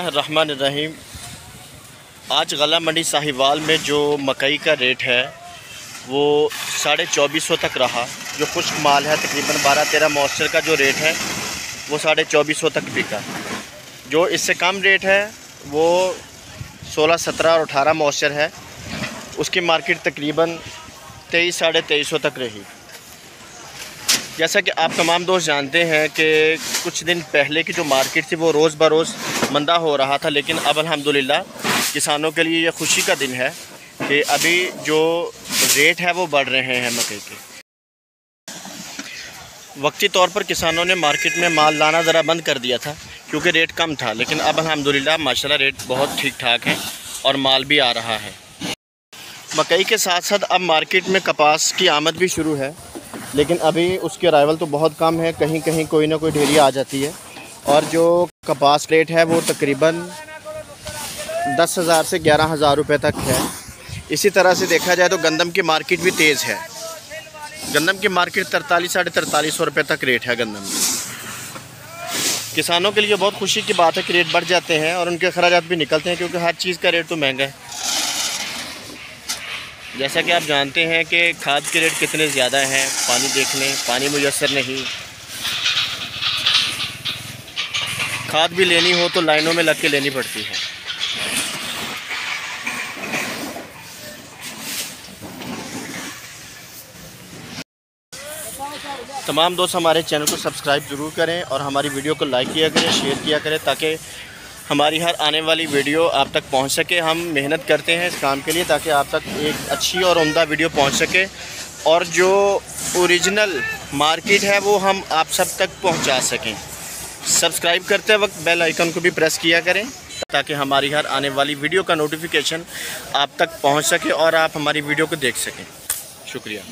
रहमानिर्रहीम। आज गला मंडी साहिवाल में जो मकई का रेट है वो 2450 तक रहा। जो खुश्क माल है तकरीबन 12-13 मॉइस्चर का जो रेट है वो 2450 तक बिका। जो इससे कम रेट है वो 16, 17 और 18 मॉइस्चर है, उसकी मार्केट तकरीबन 23-2350 तक रही। जैसा कि आप तमाम दोस्त जानते हैं कि कुछ दिन पहले की जो मार्केट थी वो रोज़ बरोज़ मंदा हो रहा था, लेकिन अब अल्हम्दुलिल्लाह किसानों के लिए ये खुशी का दिन है कि अभी जो रेट है वो बढ़ रहे हैं मकई के। वक्ती तौर पर किसानों ने मार्केट में माल लाना ज़रा बंद कर दिया था क्योंकि रेट कम था, लेकिन अब अल्हम्दुलिल्लाह माशाल्लाह रेट बहुत ठीक ठाक है और माल भी आ रहा है। मकई के साथ साथ अब मार्केट में कपास की आमद भी शुरू है, लेकिन अभी उसकी अराइवल तो बहुत कम है। कहीं कहीं कोई ना कोई ढेरी आ जाती है और जो कपास रेट है वो तकरीबन 10,000 से 11,000 रुपये तक है। इसी तरह से देखा जाए तो गंदम की मार्केट भी तेज़ है। गंदम की मार्केट 43-4350 रुपये तक रेट है गंदम की। किसानों के लिए बहुत खुशी की बात है कि रेट बढ़ जाते हैं और उनके अखराजात भी निकलते हैं, क्योंकि हर चीज़ का रेट तो महंगा है। जैसा कि आप जानते हैं कि खाद के रेट कितने ज़्यादा हैं, पानी देख लें, पानी मुयस्सर नहीं। खाद भी लेनी हो तो लाइनों में लग के लेनी पड़ती है। तमाम दोस्त हमारे चैनल को सब्सक्राइब ज़रूर करें और हमारी वीडियो को लाइक किया करें, शेयर किया करें, ताकि हमारी हर आने वाली वीडियो आप तक पहुंच सके। हम मेहनत करते हैं इस काम के लिए ताकि आप तक एक अच्छी और उम्दा वीडियो पहुंच सके, और जो ओरिजिनल मार्केट है वो हम आप सब तक पहुंचा सकें। सब्सक्राइब करते वक्त बेल आइकन को भी प्रेस किया करें ताकि हमारी हर आने वाली वीडियो का नोटिफिकेशन आप तक पहुंच सके और आप हमारी वीडियो को देख सकें। शुक्रिया।